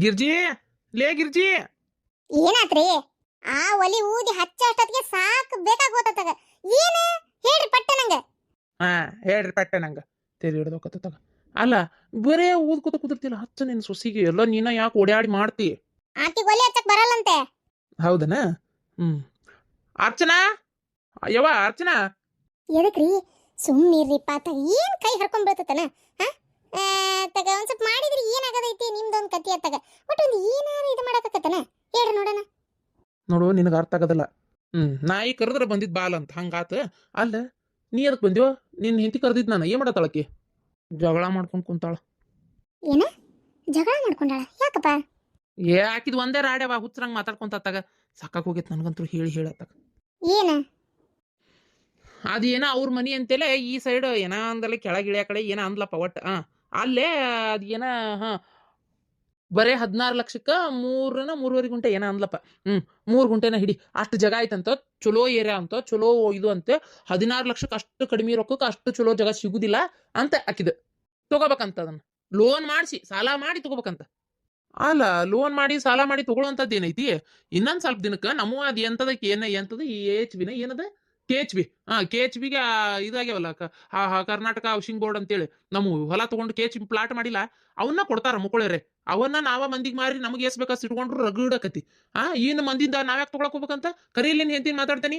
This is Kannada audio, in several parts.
ಗಿರ್ಜಿ, ಲೇ ಗಿರ್ಜಿ. ಏನಾತ್ರಿ? ಆ ಒಲಿ ಊದಿ ಹಚ್ಚಷ್ಟೊತ್ತಿಗೆ ಸಾಕು ಬೇಕಾಗೋತಗ. ಏನು ಹೇಳ್ರಿ ಪಟ್ಟ ನಂಗ. ಹಾ ಹೇಳ್ರಿ ಪಟ್ಟ ನಂಗ ತೆರಿ ಹಿಡ್ದೋಕತ್ತ. ಅಲ್ಲ ಬರೇ ಊದ್ಕೋತ ಕುದಿರ್ತಿಲ್ಲ, ಹಚ್ಚ ನಿನ್ ಸೊಸಿಗೆ ಎಲ್ಲ ನೀನ ಯಾಕೆ ಓಡಾಡಿ ಮಾಡ್ತಿ? ಆಕಿಗೆ ಒಲಿ ಹಚ್ಚಕ್ ಬರಲ್ಲಂತೆ. ಹೌದನ? ಅರ್ಚನಾ, ಯವ್ವ ಅರ್ಚನಾ. ಎದಕ್ರಿ? ಸುಮ್ಮನಿರ್ರಿ ಪಾತ, ಏನ್ ಕೈ ಹರ್ಕೊಂಡ್ ಬೀಳ್ತತನ? ತಗ ಒಂದ್ ಸ್ವಲ್ಪ ಮಾಡಿದ್ರಿ ಏನಾಗದೈತಿ ನಿಮ್ದೊಂದ್ ಕತಿ ಅತ್ತಾಗ. ಒಟ್ಟು ಒಂದು ಏನಾರ ಇದು ಮಾಡಕತ್ತನ ಹೇಳ್ರಿ ನೋಡೋಣ. ನೋಡು ನಿನಗೆ ಅರ್ಥ ಆಗದಲ್ಲ. ನಾಯಿ ಕರೆದ್ರೆ ಬಂದಿದ್ ಬಾಲ್ ಅಂತ ಹಂಗಾತ. ಅಲ್ಲ ನೀ ಅದಕ್ಕೆ ಬಂದ್ಯೋ? ನಿನ್ನ ಹೆಂಡತಿ ಕರೆದಿದ್ ನಾನು ಏನ್ ಮಾಡತ್ತಾಳಕಿ? ಜಗಳ ಮಾಡ್ಕೊಂಡ್ ಕುಂತಾಳ. ಏನ ಜಗಳ ಮಾಡ್ಕೊಂಡಾಳ? ಯಾಕಪ್ಪ? ಹಾಕಿದ್ ಒಂದೇ ರಾಡ್ಯವ ಹುಚ್ಚರಂಗ್ ಮಾತಾಡ್ಕೊಂತಾಗ ಸಾಕಾಗ್ ಹೋಗೈತ್ ನನ್ಗಂತೂ ಹೇಳಿ ಹೇಳತ್ತಾಗ. ಏನ ಅದೇನ ಅವ್ರ ಮನಿ ಅಂತೇಲೆ ಈ ಸೈಡ್ ಏನ ಅಂದಲ್ಲ, ಕೆಳಗಿಳಿಯ ಕಡೆ ಏನ ಅಂದ್ಲಪ್ಪ ಒಟ್ಟ. ಅಲ್ಲೇ ಅದೇನ ಬರೇ 16 ಲಕ್ಷಕ್ಕ 3.5 ಗುಂಟೆ ಏನ ಅಂದ್ಲಪ್ಪ. 3 ಗುಂಟೆನ ಹಿಡಿ, ಅಷ್ಟು ಜಾಗ ಆಯ್ತಂತ, ಚಲೋ ಏರಿಯಾ ಅಂತ, ಚಲೋ ಇದು ಅಂತೆ. 16 ಲಕ್ಷಕ್ಕೆ ಅಷ್ಟು ಕಡಿಮೆ ರೊಕ್ಕಕ್ಕೆ ಅಷ್ಟು ಚಲೋ ಜಾಗ ಸಿಗುದಿಲ್ಲ ಅಂತ ಹಾಕಿದ. ತಗೋಬೇಕಂತ ಅದನ್ನ ಲೋನ್ ಮಾಡಿಸಿ ಸಾಲ ಮಾಡಿ ತಗೋಬೇಕಂತ. ಅಲ್ಲ ಲೋನ್ ಮಾಡಿ ಸಾಲ ಮಾಡಿ ತಗೊಳ್ಳೋಂಥದ್ದು ಏನೈತಿ? ಇನ್ನೊಂದ್ ಸ್ವಲ್ಪ ದಿನಕ್ಕೆ ನಮ್ಮ ಅದು ಎಂತದಕ್ಕೆ ಎಂತದ HB ಏನದ KHB. KHB ಇದಾಗ್ಯಾವಲ್ಲ, ಕರ್ನಾಟಕ ಹೌಸಿಂಗ್ ಬೋರ್ಡ್ ಅಂತೇಳಿ ನಮ್ಮ ಹೊಲ ತಗೊಂಡು KHB ಪ್ಲಾಟ್ ಮಾಡಿಲ್ಲ, ಅವನ್ನ ಕೊಡ್ತಾರ ಮುಕ್ಕೊಳರೆ. ಅವನ್ನ ನಾವ ಮಂದಿಗೆ ಮಾರಿ ನಮಗೆ ಎಸ್ ಬೇಕಾಸ್ ಇಟ್ಕೊಂಡ್ರು ರಗಡಕತಿ. ಇನ್ನು ಮಂದಿಯಿಂದ ನಾವ್ಯಾಕೆ ತಗೊಳಕ್ ಹೋಗ್ಬೇಕಂತ? ಕರೀಲಿ ಹೆಂಡತಿ ಮಾತಾಡ್ತೇನಿ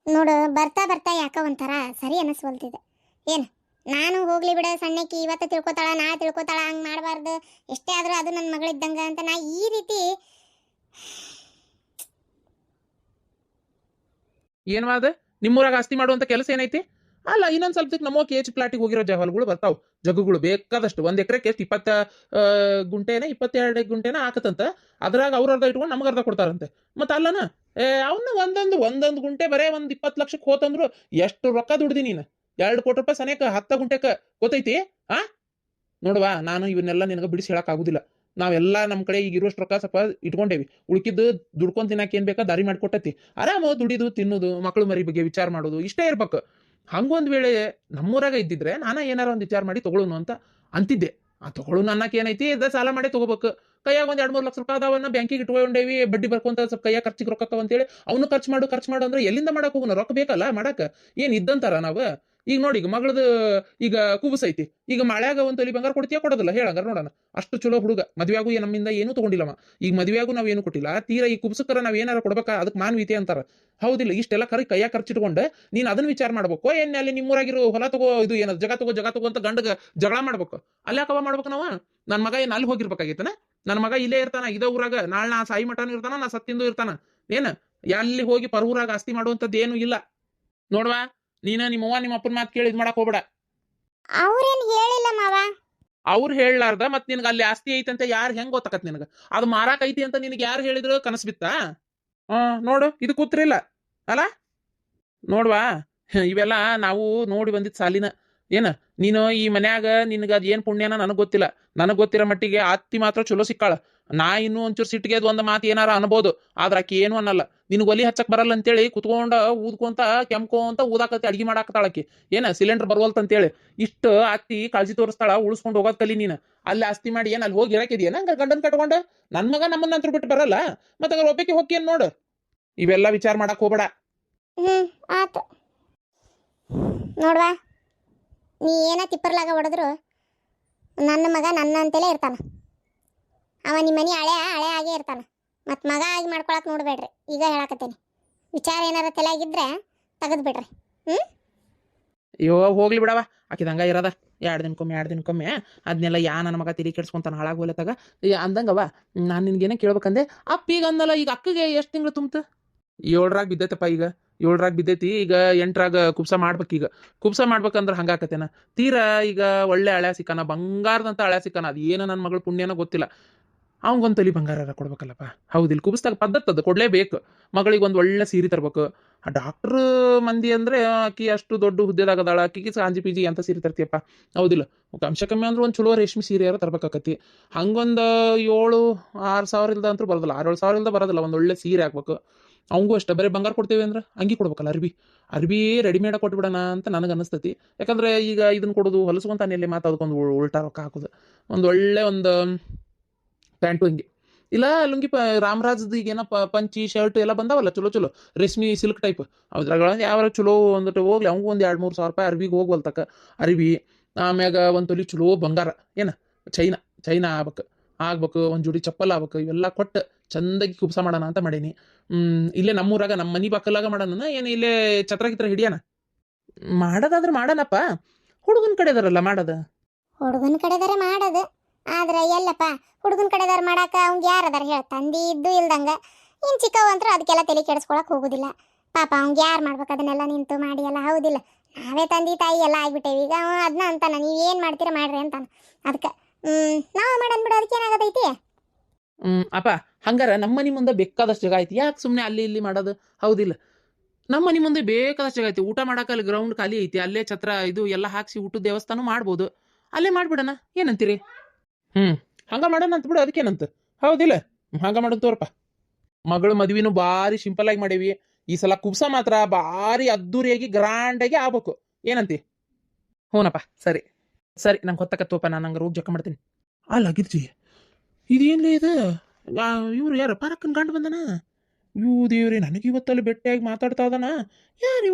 ನೋಡು. ಬರ್ತಾ ಬರ್ತಾ ಯಾಕ ಒಂಥರ ಸರಿ ಅನಿಸ್ವಲ್ತಿದೆ. ಏನ್ ನಾನು ಹೋಗ್ಲಿ ಬಿಡ, ಸಣ್ಣಕ್ಕಿ ಇವತ್ತು ತಿಳ್ಕೊತಾಳ ನಾಳೆ ತಿಳ್ಕೊತಾಳ, ಹಂಗ್ ಮಾಡಬಾರ್ದು, ಎಷ್ಟೇ ಆದ್ರೂ ಅದು ನನ್ನ ಮಗಳಿದ್ದಂಗ ಅಂತ ನಾ ಈ ರೀತಿ. ಏನ್ವಾದ? ನಿಮ್ಮೂರಾಗ ಆಸ್ತಿ ಮಾಡುವಂತ ಕೆಲಸ ಏನೈತಿ? ಅಲ್ಲ ಇನ್ನೊಂದ್ ಸ್ವಲ್ಪ ನಮ್ಮ KH ಪ್ಲಾಟಿಗೆ ಹೋಗಿರೋ ಹೊಲಗಳು ಬರ್ತಾವ್, ಜಗಗಳು ಬೇಕಾದಷ್ಟು. 1 ಎಕರೆಗೆ ಎಷ್ಟು 20 ಗುಂಟೆನ 22 ಗುಂಟೆನ ಹಾಕತ್ತಂತ. ಅದ್ರಾಗ ಅವ್ರ ಅರ್ಧ ಇಟ್ಕೊಂಡು ನಮ್ಗೆ ಅರ್ಧ ಕೊಡ್ತಾರಂತೆ. ಮತ್ತ ಅಲ್ಲನ ಅವನ್ನ ಒಂದೊಂದು ಗುಂಟೆ ಬರೇ 20 ಲಕ್ಷಕ್ಕೆ ಹೋತಂದ್ರು ಎಷ್ಟು ರೊಕ್ಕ ದುಡ್ದಿ ನೀನು? 2 ಕೋಟಿ ರೂಪಾಯಿ ಸನೇಕ 10 ಗುಂಟೆಕ ಗೊತ್ತೈತಿ? ನೋಡುವ, ನಾನು ಇವನ್ನೆಲ್ಲ ನಿನಗೆ ಬಿಡಿಸಿ ಹೇಳಕ್ ಆಗುದಿಲ್ಲ. ನಾವೆಲ್ಲ ನಮ್ಮ ಕಡೆ ಈಗ ಇರುವಷ್ಟು ರೊಕ್ಕ ಸ್ವಲ್ಪ ಇಟ್ಕೊಂಡೇವಿ. ಉಳ್ಕಿದ್ದು ದುಡ್ಕೊಂಡ್ ತಿನ್ನಕ್ ಏನ್ ಬೇಕಾ ದಾರಿ ಮಾಡ್ಕೊಟ್ಟತಿ. ಆರಾಮ ದುಡಿದು ತಿನ್ನೋದು, ಮಕ್ಕಳು ಮರಿ ಬಗ್ಗೆ ವಿಚಾರ ಮಾಡೋದು ಇಷ್ಟೇ ಇರ್ಬೇಕು. ಹಂಗೊಂದ್ ವೇಳೆ ನಮ್ಮೂರಾಗ ಇದ್ದಿದ್ರೆ ನಾನ ಏನಾರ ಒಂದ್ ವಿಚಾರ ಮಾಡಿ ತಗೊಳುನು ಅಂತ ಅಂತಿದ್ದೆ. ತಗೊಳುನು ಅನ್ನಕ್ ಏನೈತಿ? ಸಾಲ ಮಾಡಿ ತಗೋಬೇಕು. ಕೈಯಾಗ 1-2-3 ಲಕ್ಷ ರೂಪಾಯಿ ಅದಾವನ್ನ ಬ್ಯಾಂಕಿಗೆ ಇಟ್ಕೊಂಡೇವಿ, ಬಡ್ಡಿ ಬರ್ಕೊಂತ ಸ್ವಲ್ಪ ಕೈಯಾಗ ಖರ್ಚಿಗೆ ರೊಕ್ಕ ಅಂತೇಳಿ ಅವನು ಖರ್ಚು ಮಾಡು ಅಂದ್ರೆ ಎಲ್ಲಿಂದ ಮಾಡಕ್ ಹೋಗೋಣ? ರೊಕ್ಕ ಬೇಕಲ್ಲ ಮಾಡಕ್. ಏನ್ ಇದ್ದಂತಾರ ನಾವು? ಈಗ ನೋಡಿ, ಈಗ ಮಗಳದು ಈಗ ಕುಬಸೈತಿ, ಈಗ ಮಳ್ಯಾಗ ಒಂದ್ ತೊಲಿ ಬಂಗಾರ ಕೊಡ್ತೀಯ ಕೊಡೋದಿಲ್ಲ ಹೇಳಂಗಾರ ನೋಡೋಣ. ಅಷ್ಟು ಚಲೋ ಹುಡುಗ, ಮದ್ವೆಯಾಗೂ ನಮ್ಮಿಂದ ಏನೂ ತಗೊಂಡಿಲ್ಲವ. ಈಗ ಮದ್ವೆಯಾಗೂ ನಾವ್ ಏನು ಕೊಟ್ಟಿಲ್ಲ. ತೀರಾ ಈ ಕುಬಸಕ್ಕರ ನಾವ್ ಏನಾರ ಕೊಡ್ಬೇಕಾ? ಅದಕ್ಕೆ ಮಾನವೀಯತೆ ಅಂತಾರ, ಹೌದಿಲ್ಲ? ಇಷ್ಟೆಲ್ಲ ಕೈಯಾಗ ಖರ್ಚಿಟ್ಕೊಂಡೆ ನೀನ್ ಅದನ್ನ ವಿಚಾರ ಮಾಡ್ಬೇಕು. ಏನ್ ಅಲ್ಲಿ ನಿಮ್ಮೂರಾಗಿರೋ ಹೊಲ ತಗೋ, ಇದು ಏನದ ಜಗ ತಗೋ ಅಂತ ಗಂಡಗ ಜಗಳ ಮಾಡ್ಬೇಕು. ಅಲ್ಯಾಕವ ಮಾಡ್ಬೇಕು ನಾವ? ನನ್ ಮಗ ಏನ್ ಅಲ್ಲಿ ಹೋಗಿರ್ಬೇಕಾಗಿತ್ತನ? ನನ್ ಮಗ ಇಲ್ಲೇ ಇರ್ತಾನ, ಇದ ಊರಾಗ. ನಾಳೆ ನಾ ಸಾಯಿ ಮಠನೂ ಇರ್ತಾನ, ನಾ ಸತ್ತಿಂದು ಇರ್ತಾನ. ಏನ ಎಲ್ಲಿ ಹೋಗಿ ಪರೂರಾಗ ಆಸ್ತಿ ಮಾಡುವಂತದ್ದು ಏನು ಇಲ್ಲ ನೋಡ್ವಾ. ನೀನ ನಿಮ್ಮವ್ವ ನಿಮ್ಮ ಅಪ್ಪನ ಮಾತು ಕೇಳಿ ಇದ್ ಮಾಡಕ್ ಹೋಗ್ಬೇಡ. ಅವ್ರೇನ್ ಹೇಳಿಲ್ಲ ಮಾವ. ಅವ್ರು ಹೇಳಲಾರ್ದ ಮತ್ ನಿನ್ಗ ಅಲ್ಲಿ ಆಸ್ತಿ ಐತಂತ ಯಾರು ಹೆಂಗ್ ಗೊತ್ತಾಕತ್ ನಿನಗ? ಅದು ಮಾರಾಕ್ ಐತಿ ಅಂತ ನಿನಗೆ ಯಾರು ಹೇಳಿದ್ರು? ಕನಸ್ ಬಿತ್ತಾ? ನೋಡು, ಇದು ಕೂತ್ರಿಲ್ಲ ಅಲ್ಲ? ನೋಡ್ವಾ, ಇವೆಲ್ಲ ನಾವು ನೋಡಿ ಬಂದಿದ್ ಸಾಲಿನ. ಏನ ನೀನು ಈ ಮನ್ಯಾಗ ನಿನ್ಗ ಅದ್ ಏನ್ ಪುಣ್ಯನ ನನಗ್ ಗೊತ್ತಿಲ್ಲ. ನನಗ್ ಗೊತ್ತಿರೋ ಮಟ್ಟಿಗೆ ಅತ್ತಿ ಮಾತ್ರ ಚಲೋ ಸಿಕ್ಕಾಳ. ನಾ ಇನ್ನೂ ಒಂಚೂರು ಸಿಟ್ಟಿಗೆ ಒಂದ್ ಮಾತು ಏನಾರ ಅನ್ಬೋದು, ಆದ್ರ ಆಕಿ ಏನು ಅನ್ನಲ್ಲ. ನಿನಗ್ ಒಲಿ ಹಚ್ಚಕ್ ಬರಲ್ಲ ಅಂತೇಳಿ ಕುತ್ಕೊಂಡ ಊದ್ಕೊಂತ ಕೆಂಪ್ಕೊಂತ ಊದಾಕತಿ ಅಡ್ಗಿ ಮಾಡಾಕತ್ತಾಳಕಿ. ಏನ ಸಿಲಿಂಡರ್ ಬರ್ವಲ್ತಂತೇಳಿ ಇಷ್ಟ ಅತ್ತಿ ಕಾಳಜಿ ತೋರಿಸ್ತಾಳ. ಉಳಿಸ್ಕೊಂಡು ಹೋಗೋದ್ ಕಲಿ ನೀನ್. ಅಲ್ಲಿ ಆಸ್ತಿ ಮಾಡಿ ಏನ್ ಅಲ್ಲಿ ಹೋಗಿ ಇರಾಕಿದ್ಯೇನ ಹಂಗ ಗಂಡನ್ ಕಟ್ಕೊಂಡ? ನನ್ ಮಗ ನಮ್ಮನ್ನ ಅಂತೂ ಬಿಟ್ಟು ಬರಲ್ಲ, ಮತ್ತ ಒಬ್ಬಕ್ಕೆ ಹೋಗಿ ಏನ್ ನೋಡು. ಇವೆಲ್ಲ ವಿಚಾರ ಮಾಡಕ್ ಹೋಗ್ಬೇಡ. ಆತ ನೋಡ್ವಾ, ನೀ ಏನ ತಿಪ್ಪರ್ಲಾಗ ಹೊಡೆದ್ರು ನನ್ನ ಮಗ ನನ್ನ ಅಂತೇಲೆ ಇರ್ತಾನ. ಅವ ನಿಮ್ಮ ಮನೆ ಹಳೆ ಆಗೇ ಇರ್ತಾನ. ಮತ್ ಮಗ ಆಗಿ ಮಾಡ್ಕೊಳಕ್ ನೋಡ್ಬೇಡ್ರಿ. ಈಗ ಹೇಳಾಕತ್ತೇನಿ, ವಿಚಾರ ಏನಾರ ತಲೆಯಾಗಿದ್ರೆ ತೆಗೆದು ಬಿಡ್ರಿ. ಅಯ್ಯೋ ಹೋಗ್ಲಿ ಬಿಡವ, ಆಕಿದಂಗ ಇರದ. 2 ದಿನಕ್ಕೊಮ್ಮೆ ಅದನ್ನೆಲ್ಲ ನನ್ನ ಮಗ ತಿರಿ ಕೆಡ್ಸ್ಕೊಂತಾನ ಹಾಳಾಗ ಹೋಲತ್ತಾಗ ಅಂದಂಗವ. ನಾನ್ ನಿನ್ಗೇನ ಕೇಳ್ಬೇಕಂದೆ, ಅಪ್ಪ ಈಗ ಅಂದಲ್ಲ, ಈಗ ಅಕ್ಕಗೆ ಎಷ್ಟು ತಿಂಗಳು ತುಂಬ್ತ? 7ರಾಗ ಬಿದ್ದೈತಪ್ಪ. ಈಗ 7ರಾಗ ಬಿದ್ದೈತಿ. ಈಗ 8ರಾಗ ಕುಬ್ಸ ಮಾಡ್ಬೇಕು. ಈಗ ಕುಬ್ಸ ಮಾಡ್ಬೇಕಂದ್ರ ಹಂಗಾಕತ್ತೇನ. ತೀರಾ ಈಗ ಒಳ್ಳೆ ಹಳೆ ಸಿಕ್ಕನ, ಬಂಗಾರದಂತ ಹಳೆ ಸಿಕ್ಕನ. ಅದ್ ಏನು ನನ್ನ ಮಗಳ ಪುಣ್ಯನ ಗೊತ್ತಿಲ್ಲ. ಅವಂಗೊಂದ್ ತೊಲಿ ಬಂಗಾರ ಕೊಡ್ಬೇಕಲ್ಲಪ್ಪ, ಹೌದಿಲ್ಲ? ಕುಬ್ಸ್ದಾಗ ಪದ್ಧತಿ ಅದು ಕೊಡ್ಲೇಬೇಕು. ಮಗಳಿಗೆ ಒಂದ್ ಒಳ್ಳೆ ಸೀರೆ ತರ್ಬೇಕು. ಆ ಡಾಕ್ಟರ್ ಮಂದಿ ಅಂದ್ರೆ ಆಕಿ ಅಷ್ಟು ದೊಡ್ಡ ಹುದ್ದೆದಾಗದಾಳ, ಆಕಿಗೆ ಕಾಂಜಿ ಪಿಜಿ ಅಂತ ಸೀರೆ ತರ್ತೀಯಪ್ಪ, ಹೌದಿಲ್ಲ? ಅಂಶ ಕಮ್ಮಿ ಅಂದ್ರೆ ಒಂದ್ ಚಲೋ ರೇಷ್ಮೆ ಸೀರೆ ಯಾರ ತರ್ಬೇಕಾಕತಿ. ಹಂಗೊಂದ್ 7-6 ಸಾವಿರ ಇಲ್ದ ಅಂತೂ ಬರೋದಿಲ್ಲ, 6-7 ಸಾವಿರ ಇಲ್ದ ಬರೋದಿಲ್ಲ. ಒಂದ್ ಒಳ್ಳೆ ಸೀರೆ ಹಾಕ್ಬೇಕು. ಅವಂಗೂ ಅಷ್ಟೇ. ಬರೀ ಬಂಗಾರ ಕೊಡ್ತೇವೆ ಅಂದ್ರೆ ಅಂಗಿ ಕೊಡ್ಬೇಕಲ್ಲ, ಅರ್ಬಿ ರೆಡಿಮೇಡ್ ಕೊಟ್ಬಿಡೋಣ ಅಂತ ನನಗೆ ಅನಿಸ್ತತಿ. ಯಾಕಂದ್ರೆ ಈಗ ಇದನ್ನ ಕೊಡೋದು ಹೊಲಸ್ಕೊಂತಾನೆ, ಮಾತಾಡ್ಕೊಂಡು ಉಲ್ಟಾ ರೊಕ್ಕ ಹಾಕೋದು. ಒಂದ್ ಒಳ್ಳೆ ಪ್ಯಾಂಟು ಹಿಂಗೆ ಇಲ್ಲ ಲುಂಗಿ ರಾಮರಾಜ್ದು ಈಗೇನ ಪಂಚಿ ಶರ್ಟ್ ಎಲ್ಲ ಬಂದಾವಲ್ಲ ಚಲೋ ಚಲೋ ರೇಷ್ಮಿ ಸಿಲ್ಕ್ ಟೈಪ್ ಅದ್ರಾಗ ಯಾವ ಚಲೋ ಒಂದಿಟ್ಟು ಹೋಗ್ಲಿ ಅವಂಗೂ ಒಂದು 2-3 ಸಾವಿರ ರೂಪಾಯಿ ಅರ್ವಿಗೆ ಹೋಗ್ವಲ್ತಕ್ಕ ಅರಿವಿ ಆಮ್ಯಾಗ ಒಂದು ತೊಲಿ ಚಲೋ ಬಂಗಾರ ಏನ ಚೈನಾ ಆಗ್ಬೇಕು ಒಂದು ಜೋಡಿ ಚಪ್ಪಲ್ ಆಗ್ಬೇಕು ಇವೆಲ್ಲ ಕೊಟ್ಟು ಚಂದಾಗಿ ಕುಬ್ಸ ಮಾಡೋಣ ಅಂತ ಮಾಡೀನಿ ಇಲ್ಲೇ ನಮ್ಮೂರಾಗ ನಮ್ಮ ಮನಿ ಬಾಕಲಾಗ ಮಾಡೋಣ ಏನು ಇಲ್ಲೇ ಛತ್ರ ಗಿತ್ರ ಹಿಡಿಯೋಣ ಮಾಡೋದಾದ್ರೆ ಮಾಡೋಣಪ್ಪ ಹುಡುಗನ ಕಡೆ ಅದಾರಲ್ಲ ಮಾಡೋದು ಹುಡುಗನ ಕಡೆದಾರೆ ಮಾಡೋದು ಆದ್ರೆ ಎಲ್ಲಪ್ಪ ಹುಡುಗನ ಕಡೆದಾರ ಮಾಡಾಕ ಅವ್ಗೆ ಯಾರದಾರ ಹೇಳ ತಂದಿ ಇದ್ದು ಇಲ್ದಂಗ ಇನ್ ಚಿಕ್ಕವ ಅಂತ್ರ ಅದಕ್ಕೆಲ್ಲ ತಲೆ ಕೆಡಿಸ್ಕೊಳಕ್ ಹೋಗುದಿಲ್ಲ ಪಾಪ ಅವ್ಗೆ ಯಾರು ಮಾಡ್ಬೇಕು ಅದನ್ನೆಲ್ಲ ನಿಂತು ಮಾಡಿ ಎಲ್ಲ ಹೌದಿಲ್ಲ ನಾವೇ ತಂದಿ ತಾಯಿ ಎಲ್ಲ ಆಗ್ಬಿಟ್ಟೇವಿ ಈಗ ಅವ ಅದನ್ನ ಅಂತಾನ ನೀವ್ ಏನ್ ಮಾಡ್ತೀರ ಮಾಡ್ರಿ ಅಂತಾನ ಅದಕ್ಕೆ ನಾವು ಮಾಡನ್ ಬಿಡು ಅದಕ್ಕೆ ಏನಾಗತೈತಿ ಅಪ್ಪ ಹಂಗಾರ ನಮ್ಮ ಮನಿ ಮುಂದೆ ಬೇಕಾದಷ್ಟು ಜಾಗ ಐತಿ ಯಾಕೆ ಸುಮ್ಮನೆ ಅಲ್ಲಿ ಇಲ್ಲಿ ಮಾಡೋದು ಹೌದಿಲ್ಲ ನಮ್ಮ ಮನಿ ಮುಂದೆ ಬೇಕಾದಷ್ಟು ಜಾಗ ಐತಿ ಊಟ ಮಾಡಕ್ಕೆ ಅಲ್ಲಿ ಗ್ರೌಂಡ್ ಖಾಲಿ ಐತಿ ಅಲ್ಲೇ ಛತ್ರ ಇದು ಎಲ್ಲ ಹಾಕ್ಸಿ ಊಟದ ದೇವಸ್ಥಾನ ಮಾಡ್ಬೋದು ಅಲ್ಲೇ ಮಾಡ್ಬಿಡಣ ಏನಂತೀರಿ ಹಂಗ ಮಾಡೋಣ ಅಂತ ಬಿಡು ಅದಕ್ಕೇನಂತ ಹೌದಿಲ್ಲ ಹಂಗ ಮಾಡೋಣ ತೋರಪ್ಪ ಮಗಳು ಮದ್ವಿನೂ ಭಾರಿ ಸಿಂಪಲ್ ಆಗಿ ಮಾಡೇವಿ ಈ ಸಲ ಕುಬ್ಸ ಮಾತ್ರ ಭಾರಿ ಅದ್ದೂರಿಯಾಗಿ ಗ್ರ್ಯಾಂಡ್ ಆಗಿ ಆಗ್ಬೇಕು ಏನಂತಿ ಹ್ಞೂನಪ್ಪ ಸರಿ ನಂಗೆ ಹೊತ್ತಕತ್ತೋಪ ನಾನು ಹಂಗಾರ ಹೋಗಿ ಜಕ್ಕ ಮಾಡ್ತೀನಿ ಅಲ್ಲ ಗಿರ್ಜಿ ಇದೇನ್ಲೇ ಇದು ಇವ್ರು ಯಾರು ಪಾರಕ್ಕನ ಗಂಡು ಬಂದನ ಇವು ದೇವ್ರಿ ನನಗೆ ಇವತ್ತಲ್ಲಿ ಭೇಟಿಯಾಗಿ ಮಾತಾಡ್ತಾ ಇದಾನ ಯಾರು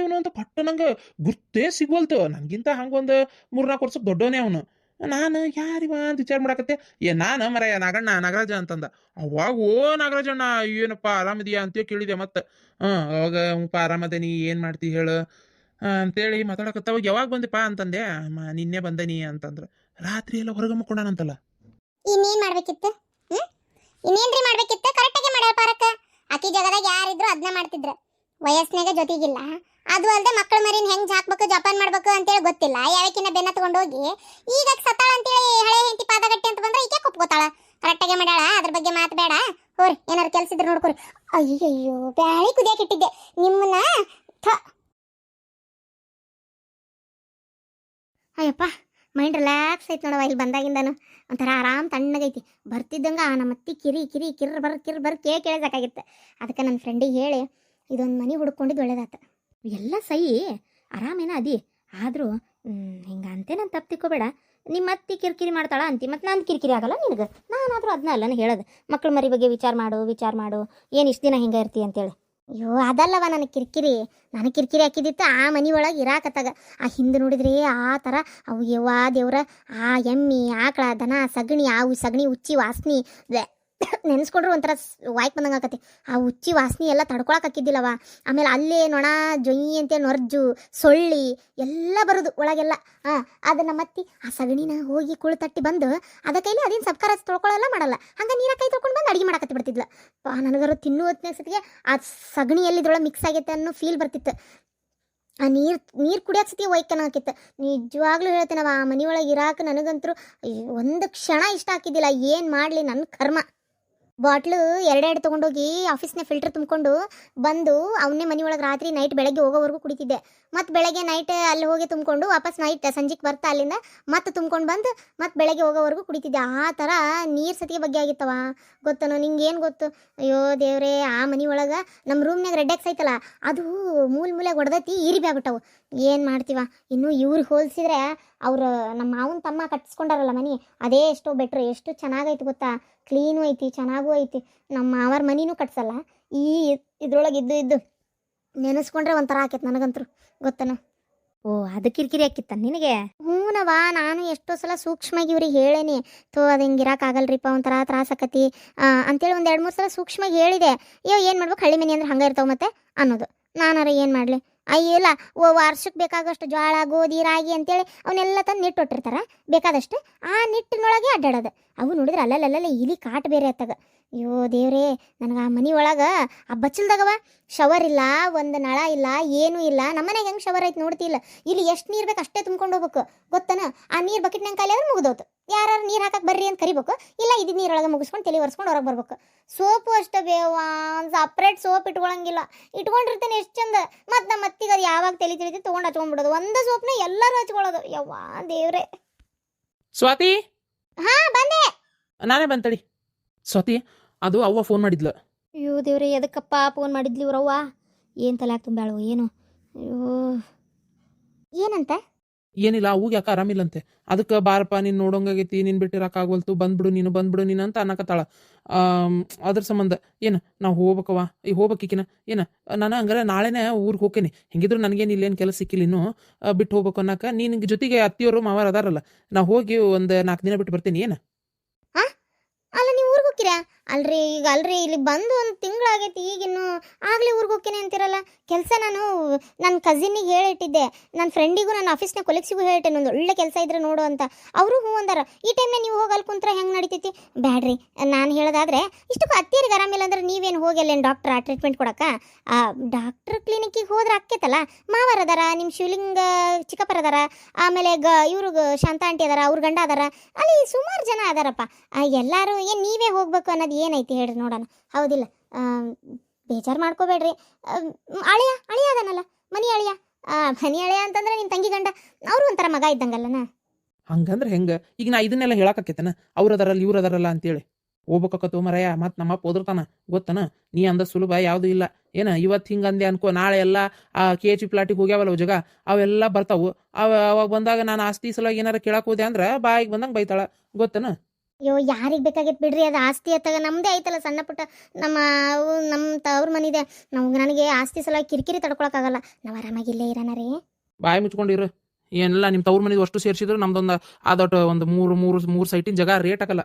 ಇವನು ಅಂತ ಪಟ್ಟ ನಂಗೆ ಗುರ್ತೇ ಸಿಗ್ವಲ್ತು ನನಗಿಂತ ಹಂಗೊಂದು 3-4 ವರ್ಷಕ್ಕೆ ದೊಡ್ಡವನೇ ಅವನು ನಾನು ಯಾರಿವ ಅಂತ ವಿಚಾರ ಮಾಡಕತ್ತೆ ನಾನು ಮರಯ್ಯ ನಾಗರಾಜ ಅಂತಂದ ಅವಾಗ ನಾಗರಾಜಣ್ಣ ಏನಪ್ಪ ಆರಾಮಿದೆಯಾ ಅಂತೇಳಿ ಕೇಳಿದೆ ಮತ್ತೆ ಅವಾಗ ಹ್ಞೂಪ್ಪ ಆರಾಮದೇನಿ ಏನು ಮಾಡ್ತಿ ಹೇಳು ಅಂತೇಳಿ ಮಾತಾಡಕತ್ತ ಅವಾಗ ಯಾವಾಗ ಬಂದೆಪ್ಪ ಅಂತಂದೆ ನಿನ್ನೆ ಬಂದನಿ ಅಂತಂದ್ರೆ ರಾತ್ರಿ ಎಲ್ಲ ಹೊರಗೆ ಮಕ್ಕೊಂಡಾನಂತಲ್ಲ ಇನ್ನೇನ್ ಮಾಡ್ಬೇಕಿತ್ತು ಇನ್ನೇನ್ರಿ ಮಾಡ್ಬೇಕಿತ್ತು ಕರೆಕ್ಟಾಗಿ ಮಾಡ್ಯಾಳ ಪಾರಕ್ಕ ಆಕಿ ಜಗದಾಗ ಯಾರಿದ್ರು ಅದನ್ನ ಮಾಡ್ತಿದ್ರ ವಯಸ್ಸಿನಾಗ ಜೊತೆಗಿಲ್ಲ ಅದು ಅಲ್ಲದೆ ಮಕ್ಕಳ ಮರಿನ ಹೆಂಗ್ ಹಾಕ್ಬೇಕು ಜಪಾನ್ ಮಾಡ್ಬೇಕು ಅಂತೇಳಿ ಗೊತ್ತಿಲ್ಲ ಯಾವಕ್ಕಿನ್ನ ಬೆನ್ನ ತಗೊಂಡೋಗಿ ಈಗ ಸತ್ತಾಳ ಅಂತೇಳಿ ಹಳೆ ಹೆಂಡತಿ ಪಾದಗಟ್ಟಿ ಅಂತ ಬಂದ್ರೆ ಈಕೆ ಕುಪ್ಕೋತಾಳ ಕರೆಕ್ಟಾಗಿ ಮಾಡ್ಯಾಳ ಅದ್ರ ಬಗ್ಗೆ ಮಾತು ಬೇಡ ಹೋರಿ ಏನಾರು ಕೆಲಸ ಇದ್ರೆ ನೋಡ್ಕೊರಿ ಅಯ್ಯಯ್ಯೋ ಬ್ಯಾಳಿ ಕುದಿಯಾಕ ಇಟ್ಟಿದ್ದೆ ನಿಮ್ಮನ್ನ ಅಯ್ಯಪ್ಪ ಮೈಂಡ್ ರಿಲ್ಯಾಕ್ಸ್ ಐತಿ ನೋಡವ ಇಲ್ಲಿ ಬಂದಾಗಿಂದಾನು ಒಂಥರ ಆರಾಮ್ ತಣ್ಣಗೈತಿ ಬರ್ತಿದ್ದಂಗ ನಮ್ಮ ಅತ್ತಿ ಕಿರ್ ಬರ್ ಕೇಳಿಸಾಕಾಗಿತ್ತು ಅದಕ್ಕೆ ನನ್ನ ಫ್ರೆಂಡಿಗೆ ಹೇಳಿ ಇದೊಂದು ಮನೆ ಹುಡ್ಕೊಂಡಿದ್ದು ಒಳ್ಳೇದಾತ ಎಲ್ಲ ಸಹಿ ಆರಾಮೇನ ಅದಿ ಆದರೂ ಹಿಂಗೆ ಅಂತೆ ನಾನು ತಪ್ಪು ತಿಕ್ಕೋಬೇಡ ನಿಮ್ಮ ಅತ್ತಿ ಕಿರಿಕಿರಿ ಮಾಡ್ತಾಳ ಅಂತಿ ಮತ್ತು ನಾನು ಕಿರಿಕಿರಿ ಆಗಲ್ಲ ನಿನಗೆ ನಾನಾದರೂ ಅದನ್ನ ಅಲ್ಲನ ಹೇಳೋದು ಮಕ್ಕಳ ಮರಿ ಬಗ್ಗೆ ವಿಚಾರ ಮಾಡು ಏನು ಇಷ್ಟು ದಿನ ಹಿಂಗೆ ಇರ್ತಿ ಅಂತೇಳಿ ಅಯ್ಯೋ ಅದಲ್ಲವ ನನಗೆ ಕಿರಿಕಿರಿ ಹಾಕಿದಿತ್ತು ಆ ಮನೆ ಒಳಗೆ ಇರಾಕತ್ತಾಗ ಆ ಹಿಂದೆ ನೋಡಿದ್ರಿ ಆ ಥರ ಅವು ಯವ್ವಾ ದೇವ್ರ ಆ ಎಮ್ಮಿ ಆಕಳ ದನ ಸಗಣಿ ಸಗಣಿ ಉಚ್ಚಿ ವಾಸನೆ ನೆನೆಸ್ಕೊಂಡ್ರು ಒಂಥರ ವಾಯ್ಕ್ ಬಂದಂಗೆ ಆಕತಿ ಆ ಉಚ್ಚಿ ವಾಸನೆ ಎಲ್ಲ ತಡ್ಕೊಳಕ್ಕೆ ಹಾಕಿದ್ದಿಲ್ಲವ ಆಮೇಲೆ ಅಲ್ಲೇ ನೊಣ ಜೊಯ್ ಅಂತೇಳಿ ನೊರ್ಜು ಸೊಳ್ಳಿ ಎಲ್ಲ ಬರೋದು ಒಳಗೆಲ್ಲ ಅದನ್ನ ಮತ್ತಿ ಆ ಸಗಣಿನ ಹೋಗಿ ಕುಳು ತಟ್ಟಿ ಬಂದು ಅದ ಕೈಲಿ ಅದೇನು ಸಬ್ಕಾರ ತೊಳ್ಕೊಳ್ಳಲ್ಲ ಮಾಡಲ್ಲ ಹಂಗೆ ನೀರ ಕೈ ತೊಳ್ಕೊಂಡು ಬಂದು ಅಡುಗೆ ಮಾಡಕತ್ತಿ ಬಿಡ್ತಿದ್ಲ ನನಗರು ತಿನ್ನು ಹೊತ್ತಿನ ಸತಿಗೆ ಆ ಸಗಣಿ ಎಲ್ಲಿದ್ರೊಳಗೆ ಮಿಕ್ಸ್ ಆಗೈತೆ ಅನ್ನೋ ಫೀಲ್ ಬರ್ತಿತ್ತು ಆ ನೀರು ಕುಡಿಯೋಕೆ ಸತಿ ಒಯ್ಕನಾಕಿತ್ತು ನಿಜವಾಗ್ಲೂ ಹೇಳ್ತೀನವ ಆ ಮನೆಯೊಳಗೆ ಇರಾಕ ನನಗಂತರೂ ಒಂದು ಕ್ಷಣ ಇಷ್ಟ ಹಾಕಿದ್ದಿಲ್ಲ ಏನು ಮಾಡಲಿ ನನ್ನ ಕರ್ಮ ಬಾಟ್ಲು 2 ತೊಗೊಂಡೋಗಿ ಆಫೀಸ್ನ ಫಿಲ್ಟರ್ ತುಂಬಿಕೊಂಡು ಬಂದು ಅವನ್ನೇ ಮನೆಯೊಳಗೆ ರಾತ್ರಿ ನೈಟ್ ಬೆಳಗ್ಗೆ ಹೋಗೋವರೆಗೂ ಕುಡಿತಿದ್ದೆ ಮತ್ತು ಬೆಳಗ್ಗೆ ನೈಟ್ ಅಲ್ಲಿ ಹೋಗಿ ತುಂಬಿಕೊಂಡು ವಾಪಸ್ ನೈಟ್ ಸಂಜೆಗೆ ಬರ್ತಾ ಅಲ್ಲಿಂದ ಮತ್ತೆ ತುಂಬ್ಕೊಂಡು ಬಂದು ಮತ್ತೆ ಬೆಳಗ್ಗೆ ಹೋಗೋವರೆಗೂ ಕುಡಿತಿದ್ದೆ ಆ ಥರ ನೀರು ಸತಿಗೆ ಬಗ್ಗೆ ಆಗಿತ್ತವ ಗೊತ್ತನೋ ನಿಂಗೆ ಏನು ಗೊತ್ತು ಅಯ್ಯೋ ದೇವ್ರೇ ಆ ಮನೆಯೊಳಗೆ ನಮ್ಮ ರೂಮ್ನಾಗ ರೆಡ್ ಎಕ್ಸ್ ಐತಲ್ಲ ಅದು ಮೂಲೆ ಹೊಡೆದೈತಿ ಈರಿ ಬ್ಯಾಗ್ಬಿಟ್ಟವು ಏನು ಮಾಡ್ತೀವ ಇನ್ನು ಇವ್ರಿಗೆ ಹೋಲಿಸಿದ್ರೆ ಅವ್ರು ನಮ್ಮ ಮಾವನ ತಮ್ಮ ಕಟ್ಟಿಸ್ಕೊಂಡಾರಲ್ಲ ಮನೆ ಅದೇ ಎಷ್ಟೋ ಬೆಟ್ರು ಎಷ್ಟು ಚೆನ್ನಾಗೈತಿ ಗೊತ್ತಾ ಕ್ಲೀನು ಐತಿ ಚೆನ್ನಾಗೂ ಐತಿ ನಮ್ಮ ಮಾವರ ಮನಿನೂ ಕಟ್ಸಲ್ಲ ಈ ಇದ್ರೊಳಗೆ ಇದ್ದು ನೆನೆಸ್ಕೊಂಡ್ರೆ ಒಂಥರ ಆಕೈತೆ ನನಗಂತರು ಗೊತ್ತನ ಓ ಅದು ಕಿರಿಕಿರಿ ಆಕಿತ್ತ ನಿನಗೆ ಹ್ಞೂನವಾ ನಾನು ಎಷ್ಟೋ ಸಲ ಸೂಕ್ಷ್ಮಾಗಿ ಇವ್ರಿಗೆ ಹೇಳೇನಿ ಅದು ಹಿಂಗೆ ಇರೋಕ್ಕಾಗಲ್ರಿಪ್ಪ ಒಂಥರ ತ್ರಾಸಕತಿ ಅಂತೇಳಿ ಒಂದು 2-3 ಸಲ ಸೂಕ್ಷ್ಮಾಗಿ ಹೇಳಿದೆ ಅಯ್ಯೋ ಏನು ಮಾಡ್ಬೇಕು ಹಳ್ಳಿ ಮನೆ ಅಂದ್ರೆ ಹಂಗೆ ಇರ್ತಾವೆ ಮತ್ತೆ ಅನ್ನೋದು ನಾನಾರ ಏನು ಮಾಡಲಿ ಅಯ್ಯಿಲ್ಲ ವರ್ಷಕ್ಕೆ ಬೇಕಾಗಷ್ಟು ಜೋಳ ಗೋಧಿ ರಾಗಿ ಅಂತೇಳಿ ಅವನ್ನೆಲ್ಲ ತಂದು ನಿಟ್ಟೊಟ್ಟಿರ್ತಾರೆ ಬೇಕಾದಷ್ಟು ಆ ನಿಟ್ಟಿನೊಳಗೆ ಅಡ್ಡಾಡೋದು ಅವು ನೋಡಿದ್ರೆ ಅಲ್ಲಲ್ಲಲ್ಲ ಇಲಿ ಕಾಟ ಬೇರೆ ಆತಾಗ ಅಯ್ಯೋ ದೇವ್ರೇ ನನಗೆ ಆ ಮನೆ ಒಳಗೆ ಆ ಬಚ್ಚಲ್ದಾಗವ ಶವರ್ ಇಲ್ಲ ಒಂದು ನಳ ಇಲ್ಲ ಏನೂ ಇಲ್ಲ ನಮ್ಮನೆಗೆ ಹೆಂಗೆ ಶವರ್ ಐತೆ ನೋಡ್ತಿಲ್ಲ ಇಲ್ಲಿ ಎಷ್ಟು ನೀರು ಬೇಕು ಅಷ್ಟೇ ತುಂಬ್ಕೊಂಡು ಹೋಗ್ಬೇಕು ಗೊತ್ತನ ಆ ನೀರು ಬಕೆಟ್ನಾಗ ಖಾಲಿ ಆದ್ರೆ ಮುಗಿದೋತು ಯಾರು ನೀರು ಹಾಕಕ್ಕೆ ಬರ್ರಿ ಅಂತ ಕರಿಬೇಕು ಇಲ್ಲ ಇದು ನೀರೊಳಗೆ ಮುಗಿಸ್ಕೊಂಡು ತಲೆ ಒರೆಸ್ಕೊಂಡು ಹೊರಗೆ ಬರ್ಬೇಕು ಸೋಪು ಅಷ್ಟೇ ಬೇವಾ ಒಂದು ಸಪ್ರೇಟ್ ಸೋಪ್ ಇಟ್ಕೊಳಂಗಿಲ್ಲ ಇಟ್ಕೊಂಡಿರ್ತೇನೆ ಎಷ್ಟು ಚಂದ ಮತ್ತು ನಮ್ಮ ಅತ್ತಿಗೆ ಅದು ಯಾವಾಗ ತಿಳಿತಿ ತೊಗೊಂಡು ಹಚ್ಕೊಂಡ್ಬಿಡೋದು ಒಂದು ಸೋಪ್ನ ಎಲ್ಲರೂ ಹಚ್ಕೊಳ್ಳೋದು ಯವ್ವಾ ದೇವ್ರೆ ಸ್ವಾತಿ ಬಂದೆ ನಾನೇ ಬಂತಡಿ ಸ್ವಾತಿ ಅದು ಅವ್ವ ಫೋನ್ ಮಾಡಿದ್ಲ ಅಯ್ಯೋ ದೇವ್ರೆ ಎದಕ್ಕಪ್ಪ ಫೋನ್ ಮಾಡಿದ್ಲಿ ಇವ್ರವ್ವ ಏನು ತಲೆ ತುಂಬ್ಯಾಳು ಏನು ಅಯ್ಯೋ ಏನಂತ ಏನಿಲ್ಲ ಅವ್ಗೆ ಯಾಕೆ ಆರಾಮಿಲ್ಲಂತೆ. ಅದಕ್ಕೆ ಬಾರಪ್ಪ ನೀನು ನೋಡೋಂಗಾಗೈತಿ, ನೀನು ಬಿಟ್ಟಿರಕ್ಕಾಗವಲ್ತು, ಬಂದ್ಬಿಡು ನೀನು ಅಂತ ಅನ್ನಕತ್ತಾಳ. ಅದ್ರ ಸಂಬಂಧ ಏನು ನಾವು ಹೋಗ್ಬೇಕವ, ಈಗ ಹೋಗ್ಬೇಕಿಕಿನ ಏನು ನಾನು ಹಂಗಾರೆ ನಾಳೆನೇ ಊರಿಗೆ ಹೋಗ್ತೇನೆ. ಹಿಂಗಿದ್ರು ನನಗೇನು ಇಲ್ಲೇನು ಕೆಲಸ ಸಿಕ್ಕಿಲ್ಲ ಇನ್ನೂ, ಬಿಟ್ಟು ಹೋಗ್ಬೇಕು ಅನ್ನಕ್ಕೆ. ನಿನಗೆ ಜೊತೆಗೆ ಅತ್ತಿಯವರು ಮಾವಾರ ಅದಾರಲ್ಲ, ನಾ ಹೋಗಿ ಒಂದು 4 ದಿನ ಬಿಟ್ಟು ಬರ್ತೀನಿ. ಏನು ಆ ಅಲ್ಲ ನೀವು ಊರಿಗೆ ಹೋಗ್ತೀರಾ? ಅಲ್ರಿ ಇಲ್ಲಿ ಬಂದು ಒಂದು ತಿಂಗಳಾಗೈತಿ, ಈಗಿನ್ನು ಆಗ್ಲೇ ಊರಿಗೆ ಹೋಗ್ತೀನಿ ಅಂತಿರಲ್ಲ. ಕೆಲಸ ನಾನು ನನ್ನ ಕಸಿನ್ನಿಗೆ ಹೇಳಿಟ್ಟಿದ್ದೆ, ನನ್ನ ಫ್ರೆಂಡಿಗೂ ನನ್ನ ಆಫೀಸ್ನ ಕೊಲೆಕ್ಸಿಗೂ ಹೇಳಿಟ್ಟೆ ಒಂದು ಒಳ್ಳೆ ಕೆಲಸ ಇದ್ರೆ ನೋಡು ಅಂತ. ಅವರು ಹ್ಞೂ ಅಂದಾರ. ಈ ಟೈಮ್ನ ನೀವು ಹೋಗಿ ಅಲ್ಲಿ ಕುಂತ್ರೆ ಹೆಂಗೆ ನಡೀತೈತಿ? ಬ್ಯಾಡ್ರಿ, ನಾನು ಹೇಳೋದಾದ್ರೆ ಇಷ್ಟಕ್ಕೂ ಅತ್ತಿಯರಿಗೆ ಆರಾಮಿಲ್ಲ ಅಂದ್ರೆ ನೀವೇನು ಹೋಗಿ ಅಲ್ಲೇನು ಡಾಕ್ಟ್ರ ಟ್ರೀಟ್ಮೆಂಟ್ ಕೊಡಕ್ಕ? ಡಾಕ್ಟ್ರ್ ಕ್ಲಿನಿಕ್ಕಿಗೆ ಹೋದ್ರೆ ಆಕ್ಕೇತಲ್ಲ. ಮಾವರ ಅದಾರ, ನಿಮ್ಮ ಶಿವಲಿಂಗ ಚಿಕ್ಕಪ್ಪರ ಅದಾರ, ಆಮೇಲೆ ಇವ್ರು ಶಾಂತ ಆಂಟಿ ಅದಾರ, ಅವ್ರ ಗಂಡ ಅದಾರ, ಅಲ್ಲಿ ಸುಮಾರು ಜನ ಅದಾರಪ್ಪ. ಎಲ್ಲರೂ ಏನು ನೀವೇ ಹೋಗ್ಬೇಕು ಅನ್ನೋದು ಏನೈತಿ ಹೇಳ್ರಿ ನೋಡೋಣ. ಹೌದಿಲ್ಲ? ಬೇಜಾರು ಮಾಡ್ಕೋಬೇಡ್ರಿ. ಅಳಿಯ ಅದನಲ್ಲ, ಮನಿ ಅಳಿಯ. ಮನಿ ಅಳಿಯ ಅಂತಂದ್ರೆ ನಿಮ್ಮ ತಂಗಿ ಗಂಡ, ಅವರು ಒಂಥರ ಮಗ ಇದ್ದಂಗಲ್ಲನ. ಹಂಗಂದ್ರೆ ಹೆಂಗೆ? ಈಗ ನಾ ಇದನ್ನೆಲ್ಲ ಹೇಳಕತ್ತೇನ, ಅವ್ರು ಅದಾರಲ್ಲ ಇವ್ರು ಅದಾರಲ್ಲ ಅಂತೇಳಿ. ಹೋಗ್ಬೇಕತ್ತು ಮರಯ್ಯ, ಮತ್ತು ನಮ್ಮಪ್ಪ ಓದಿರ್ತಾನ ಗೊತ್ತನ. ನೀ ಅಂದ ಸುಲಭ ಯಾವುದೂ ಇಲ್ಲ. ಏನು ಇವತ್ತು ಹಿಂಗೆ ಅಂದೆ ಅನ್ಕೋ, ನಾಳೆ ಎಲ್ಲ ಆ KH ಪ್ಲಾಟಿಗೆ ಹೋಗ್ಯಾವಲ್ಲ ಜಗ, ಅವೆಲ್ಲ ಬರ್ತಾವು. ಅವಾಗ ಬಂದಾಗ ನಾನು ಆಸ್ತಿ ಸಲುವಾಗಿ ಏನಾರು ಕೇಳಕ್ಕೆ ಹೋದೆ ಅಂದ್ರೆ ಬಾಯಿಗೆ ಬಂದಂಗೆ ಬೈತಾಳ ಗೊತ್ತನ. ಅಯ್ಯೋ, ಯಾರಿಗೆ ಬೇಕಾಗೈತೆ ಬಿಡ್ರಿ, ಅದು ಆಸ್ತಿ ಅತ್ತಾಗ ನಮ್ಮದೇ ಐತಲ್ಲ ಸಣ್ಣ ಪುಟ್ಟ. ನಮ್ಮ ತವ್ರ ಮನಿದೆ. ನನಗೆ ಆಸ್ತಿ ಸಲುವಾಗಿ ಕಿರಿಕಿರಿ ತಡ್ಕೊಳಕ್ಕಾಗಲ್ಲ. ನಾವು ಆರಾಮಾಗಿಲ್ಲೇ ಇರೋಣ ರೀ. ಬಾಯಿ ಮುಚ್ಕೊಂಡಿರು. ಏನೆಲ್ಲ ನಿಮ್ಮ ತವ್ರ ಮನೆದು ಅಷ್ಟು ಸೇರಿಸಿದ್ರು ನಮ್ದೊಂದು ಅದೊಟ್ಟು ಒಂದು ಮೂರು ಸೈಟಿನ ಜಾಗ ರೇಟ್ ಆಗಲ್ಲ.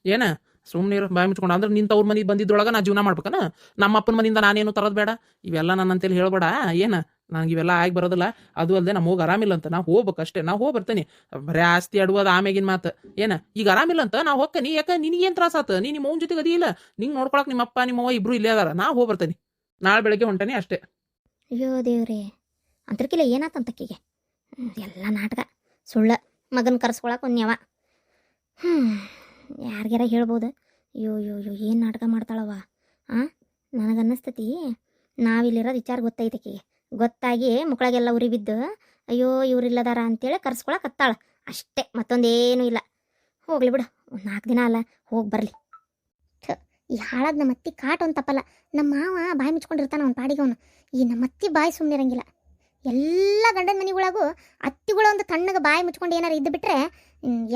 ಏನ ಸುಮ್ಮನೆ ಇರು, ಬಾಯಿ ಮುಚ್ಕೊಂಡು. ಅಂದ್ರೆ ನಿನ್ನ ತವ್ರ ಮನೆಗೆ ಬಂದಿದ್ದೊಳಗೆ ನಾ ಜೀವನ ಮಾಡ್ಬೇಕನ? ನಮ್ಮ ಅಪ್ಪನ ಮನೆಯಿಂದ ನಾನೇನು ತರೋದು ಬೇಡ, ಇವೆಲ್ಲ ನನ್ನಂತೇಳಿ ಹೇಳ್ಬೇಡ. ಏನು ನನಗೆ ಇವೆಲ್ಲ ಆಗಿ ಬರೋದಿಲ್ಲ. ಅದು ಅಲ್ಲದೆ ನಮ್ಮ ಹೋಗಿ ಆರಾಮಿಲ್ಲ ಅಂತ ನಾವು ಹೋಗ್ಬೇಕಷ್ಟೇ. ನಾವು ಹೋಗಿ ಬರ್ತೀನಿ. ಬರೀ ಆಸ್ತಿ ಅಡುವುದು ಆಮೇಗಿನ ಮಾತು. ಏನು ಈಗ ಆರಾಮಿಲ್ಲ ಅಂತ ನಾವು ಹೋಗ್ತೀನಿ. ಯಾಕೆ ನಿನಗೇನು ತ್ರಾಸ ಆತ? ನಿಮ್ಮ ಅವ್ನ ಜೊತೆಗೆ ಅದಿ ಇಲ್ಲ, ನಿಂಗೆ ನೋಡ್ಕೊಳಕ್ಕೆ ನಿಮ್ಮ ಅಪ್ಪ ನಿಮ್ಮ ಅವ್ವ ಇಬ್ರು ಇಲ್ಲೇ ಅದಾರ. ನಾ ಹೋಗಿ ಬರ್ತೀನಿ, ನಾಳೆ ಬೆಳಗ್ಗೆ ಹೊಂಟನಿ ಅಷ್ಟೇ. ಅಯ್ಯೋ ದೇವ್ರಿ, ಅಂತರ್ಕಿಲ್ಲ ಏನಾತಂತಕ್ಕಿಗೆ? ಎಲ್ಲ ನಾಟಕ ಸುಳ್ಳ. ಮಗನ ಕರ್ಸ್ಕೊಳಕ್ಕೆ ಒಂದ್ಯವ. ಯಾರಿಗಾರ ಹೇಳ್ಬೋದು. ಅಯ್ಯೋ ಏನು ನಾಟಕ ಮಾಡ್ತಾಳವ. ನನಗನ್ನಿಸ್ತತಿ ನಾವಿಲ್ಲಿರೋದು ವಿಚಾರ ಗೊತ್ತೈತಕಿಗೆ. ಗೊತ್ತಾಗಿ ಮುಕ್ಕಳಾಗೆಲ್ಲ ಉರಿ ಬಿದ್ದು ಅಯ್ಯೋ ಇವ್ರಿಲ್ಲದಾರ ಅಂತೇಳಿ ಕರ್ಸ್ಕೊಳಕತ್ತಾಳ ಅಷ್ಟೇ, ಮತ್ತೊಂದೇನೂ ಇಲ್ಲ. ಹೋಗ್ಲಿ ಬಿಡು, ಒಂದು 4 ದಿನ ಅಲ್ಲ, ಹೋಗಿ ಬರಲಿ. ಈ ಹಾಳಾದ ನಮ್ಮ ಅತ್ತಿ ಕಾಟ ಒಂದು ತಪ್ಪಲ್ಲ. ನಮ್ಮ ಮಾವ ಬಾಯಿ ಮುಚ್ಕೊಂಡಿರ್ತಾನ ಅವ್ನ ಪಾಡಿಗೆ ಅವನು. ಈ ನಮ್ಮ ಅತ್ತಿ ಬಾಯಿ ಸುಮ್ಮನೆ ಇರಂಗಿಲ್ಲ. ಎಲ್ಲ ಗಂಡನ ಮನೆಗಳಿಗೂ ಅತ್ತಿಗಳು ಒಂದು ತಣ್ಣಗೆ ಬಾಯಿ ಮುಚ್ಕೊಂಡು ಏನಾರು ಇದ್ದು ಬಿಟ್ರೆ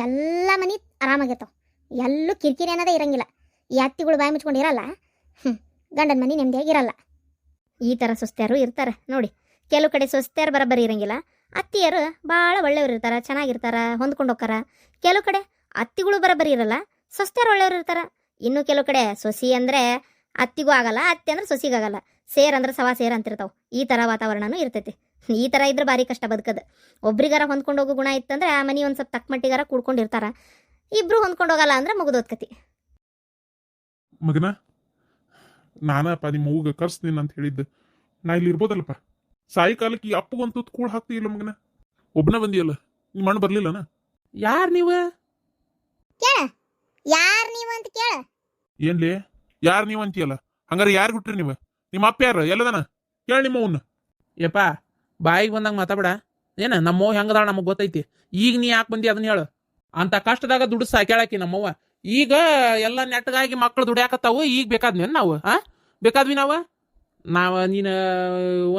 ಎಲ್ಲ ಮನೆ ಆರಾಮಾಗಿರ್ತಾವೆ. ಎಲ್ಲೂ ಕಿರಿಕಿರಿ ಅನ್ನೋದೇ ಇರಂಗಿಲ್ಲ. ಈ ಅತ್ತಿಗಳು ಬಾಯಿ ಮುಚ್ಕೊಂಡು ಇರಲ್ಲ, ಗಂಡನ ಮನೆ ನೆಮ್ಮದಿಯಾಗಿರಲ್ಲ. ಈ ಥರ ಸೊಸ್ತ್ಯಾರು ಇರ್ತಾರೆ ನೋಡಿ. ಕೆಲವು ಕಡೆ ಸೊಸ್ತ್ಯಾರು ಬರೋಬ್ಬರಿ ಇರಂಗಿಲ್ಲ, ಅತ್ತಿಯರು ಭಾಳ ಒಳ್ಳೆಯವ್ರು ಇರ್ತಾರೆ, ಚೆನ್ನಾಗಿರ್ತಾರೆ, ಹೊಂದ್ಕೊಂಡು ಹೋಗ್ತಾರ. ಕೆಲವು ಕಡೆ ಅತ್ತಿಗಳು ಬರೋಬ್ಬರಿ ಇರಲ್ಲ, ಸೊಸ್ತ್ಯಾರು ಒಳ್ಳೆಯವ್ರು ಇರ್ತಾರೆ. ಇನ್ನು ಕೆಲವು ಕಡೆ ಸೊಸಿ ಅಂದರೆ ಅತ್ತಿಗೂ ಆಗಲ್ಲ, ಅತ್ತಿ ಅಂದ್ರೆ ಸೊಸಿಗಾಗಲ್ಲ, ಸೇರ್ ಅಂದ್ರೆ ಸವಾ ಸೇರ್ ಅಂತಿರ್ತಾವೆ. ಈ ಥರ ವಾತಾವರಣನೂ ಇರ್ತೈತಿ. ಈ ಥರ ಇದ್ರೆ ಭಾರಿ ಕಷ್ಟ ಬದುಕದು. ಒಬ್ರಿಗಾರ ಹೊಂದ್ಕೊಂಡು ಹೋಗೋ ಗುಣ ಇತ್ತಂದ್ರೆ ಆ ಮನೆ ಒಂದು ಸ್ವಲ್ಪ ತಕ್ಕ ಮಟ್ಟಿಗಾರ ಕೂಡ್ಕೊಂಡಿರ್ತಾರ. ಇಬ್ರು ಹೊಂದ್ಕೊಂಡು ಹೋಗಲ್ಲ ಅಂದ್ರೆ ಮುಗಿದೋದ್ಕತಿ. ಮಗನ, ನಾನಪ್ಪ ನಿಮ್ಮ ಅವ್ಗ ಕರ್ಸ್ತೀನಿ ಅಂತ ಹೇಳಿದ್ದೆ. ನಾ ಇಲ್ಲಿ ಇರ್ಬೋದಲ್ಲಪ್ಪ. ಸಾಯಂಕಾಲಕ್ಕೆ ಈ ಅಪ್ಪಗಂತೂ ಕೂಳ್ ಹಾಕ್ತೀಯಲ್ಲ ಮಗನ. ಒಬ್ಬನ ಬಂದಿಯಲ್ಲ, ನಿಮ್ಮ ಅಣ್ಣ ಬರ್ಲಿಲ್ಲನ? ಯಾರು ನೀವು? ಕೇಳ, ಯಾರು ನೀವು ಅಂತ ಕೇಳ. ಏನ್ಲೇ ಯಾರು ನೀವು ಅಂತೀಯಲ್ಲ? ಹಂಗಾರೆ ಯಾರು ಹುಟ್ರಿ ನೀವು? ನಿಮ್ಮ ಅಪ್ಪ ಯಾರು? ಎಲ್ಲದನ ಕೇಳ ನಿಮ್ಮ ಅವ್ನ. ಯಪ್ಪ ಬಾಯಿಗೆ ಬಂದಂಗೆ ಮಾತಾಬೇಡ. ಏನು ನಮ್ಮವ್ವ ಹೆಂಗದಾಳ ನಮಗೆ ಗೊತ್ತೈತಿ. ಈಗ ನೀ ಯಾಕೆ ಬಂದಿ ಅದನ್ನ ಹೇಳು. ಅಂತ ಕಷ್ಟದಾಗ ದುಡ್ಡು ಸಾಕ್ಯಾಳಕಿ ನಮ್ಮವ್ವ. ಈಗ ಎಲ್ಲ ನೆಟ್ಟಗಾಗಿ ಮಕ್ಕಳು ದುಡಿಯಾಕತ್ತಾವು. ಈಗ ಬೇಕಾದ್ಮೇಲೆ ನಾವು ಬೇಕಾದ್ವಿ ನೀನು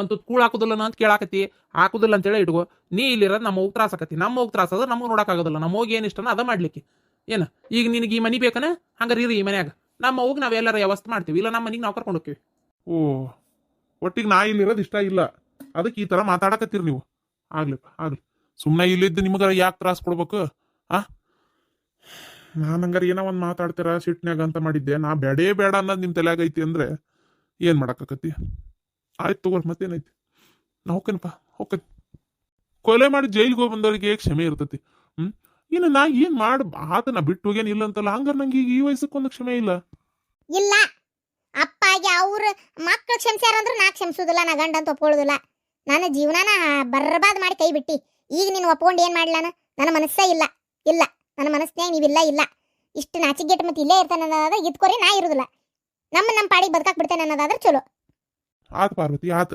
ಒಂದು ಕೂಳು ಹಾಕುದಿಲ್ಲ ಅಂತ ಕೇಳಾಕತ್ತಿ. ಹಾಕುದಿಲ್ಲ ಅಂತೇಳಿ ಇಟ್ಕೋ. ನೀ ಇಲ್ಲಿರೋದು ನಮ್ಮ ಹೋಗಿ ತ್ರಾಸಕತ್ತಿ. ನಮ್ಮ ಹೋಗಿ ತ್ರಾಸ ಅದ ನಮಗೆ ನೋಡೋಕ್ಕಾಗೋದಿಲ್ಲ. ನಮ್ಮ ಹೋಗಿ ಏನು ಇಷ್ಟನ ಅದ ಮಾಡ್ಲಿಕ್ಕೆ. ಏನು ಈಗ ನಿನಗೆ ಈ ಮನೆ ಬೇಕನ? ಹಂಗಾರೆ ಇರಿ ಈ ಮನ್ಯಾಗ. ನಮ್ಮ ಹೋಗಿ ನಾವೆಲ್ಲರ ವ್ಯವಸ್ಥೆ ಮಾಡ್ತೀವಿ. ಇಲ್ಲ ನಮ್ಮ ಮನೆಗೆ ನಾವು ಕರ್ಕೊಂಡು ಹೋಗ್ತೀವಿ. ಓ, ಒಟ್ಟಿಗೆ ನಾ ಇಲ್ಲಿರೋದು ಇಷ್ಟ ಇಲ್ಲ, ಅದಕ್ಕೆ ಈ ಥರ ಮಾತಾಡಕತ್ತೀರಿ ನೀವು. ಆಗ್ಲಿಪ್ಪ ಆಗ್ಲಿ. ಸುಮ್ಮನೆ ಇಲ್ಲಿದ್ದು ನಿಮಗಾರ ಯಾಕೆ ತ್ರಾಸ ಕೊಡ್ಬೇಕು? ನಾನು ಹಂಗಾರೆ ಏನೋ ಒಂದು ಮಾತಾಡ್ತೀರ ಸಿಟ್ನ್ಯಾಗ ಅಂತ ಮಾಡಿದ್ದೆ. ನಾ ಬೇಡ ಅನ್ನೋದು ನಿಮ್ಮ ತಲೆಯಾಗ ಐತಿ ಅಂದ್ರೆ ಏನು ಮಾಡಕ್ಕಾಕತಿ? ಆಯ್ತು ತಗೋರಿ, ಮತ್ತೇನೈತಿ. ನಾ ಹೋಗ್ತೇನಪ್ಪ, ಹೋಗ್ತೇನೆ. ಕೊಲೆ ಮಾಡಿ ಜೈಲಿಗೆ ಹೋಗಿ ಬಂದವರಿಗೆ ಕ್ಷಮೆ ಇರ್ತೈತಿ. ಇನ್ನು ನಾ ಏನು ಮಾಡಿ ಆತನ ಬಿಟ್ಟು ಹೋಗೇನು ಇಲ್ಲ ಅಂತಲ್ಲ. ಹಂಗಾರೆ ನಂಗೆ ಈಗ ಈ ವಯಸ್ಸಕ್ಕೊಂದು ಕ್ಷಮೆ ಇಲ್ಲ. ಇಲ್ಲ, ಅಪ್ಪಾಗಿ ಅವ್ರ ಮಕ್ಳು ಕ್ಷಮಿಸ್ಯಾರ ಅಂದ್ರೆ ನಾ ಕ್ಷಮಿಸೋದಿಲ್ಲ, ನಾ ಗಂಡ ಅಂತ ಒಪ್ಕೊಳ್ಳೋದಿಲ್ಲ. ನನ್ನ ಜೀವನಾನ ಬರ್ಬಾದ್ ಮಾಡಿ ಕೈ ಬಿಟ್ಟಿ. ಈಗ ನೀನು ಒಪ್ಕೊಂಡು ಏನು ಮಾಡ್ಲಾನ? ನನ್ನ ಮನಸ್ಸೇ ಇಲ್ಲ. ಇಲ್ಲ, ನನ್ನ ಮನಸ್ಸಿನಾಗ ನೀವಿಲ್ಲ. ಇಲ್ಲ, ಇಷ್ಟು ನಾಚಿಗೆಟ್ಟು ಮತ್ತೆ ಇಲ್ಲೇ ಇರ್ತಾನೆ ಅನ್ನೋದಾದ್ರೆ ಇದ್ಕೋರಿ, ನಾ ಇರೋದಿಲ್ಲ. ನಮ್ಮ ಪಾಡಿಗೆ ಬದುಕಾಕ್ ಬಿಡ್ತೇನೆ ಅನ್ನೋದಾದ್ರೆ ಚಲೋ ಆತ ಪಾರ್ವತಿ, ಆತ.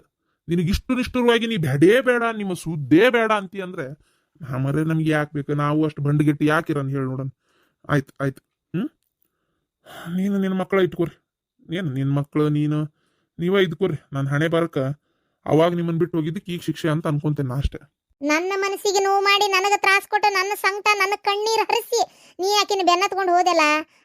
ನಿನಗಿಷ್ಟು ನಿಷ್ಠುರವಾಗಿ ನೀ ಬೇಡ ನಿಮ್ಮ ಸುದ್ದೇ ಬೇಡ ಅಂತಿ ಅಂದ್ರೆ ಮರೇ ನಮ್ಗೆ ಯಾಕೆ ಬೇಕು? ನಾವು ಅಷ್ಟು ಬಂಡಿಗೆಟ್ಟು ಯಾಕಿರನ್ ಹೇಳಿ ನೋಡೋಣ. ಆಯ್ತು. ನೀನು ನಿನ್ನ ಮಕ್ಕಳ ಇಟ್ಕೋರಿ. ಏನು ನಿನ್ನ ಮಕ್ಕಳು ನೀವೇ ಇದ್ಕೋರಿ. ನಾನು ಹಣೆ ಬರಕ ಅವಾಗ ನಿಮ್ಮನ್ನು ಬಿಟ್ಟು ಹೋಗಿದ್ದಕ್ಕೆ ಈಗ ಶಿಕ್ಷೆ ಅಂತ ಅನ್ಕೊಂತೇನೆ ನಾ ಅಷ್ಟೇ. ನನ್ನ ಮನಸ್ಸಿಗೆ ನೋವು ಮಾಡಿ ನನಗೆ ತ್ರಾಸ ಕೊಟ್ಟು ನನ್ನ ಸಂಕಟ ನನ್ನ ಕಣ್ಣೀರು ಹರಿಸಿ ನೀ ಆಕಿನ ಬೆನ್ನತ್ಕೊಂಡು ಹೋದೆಲ್ಲ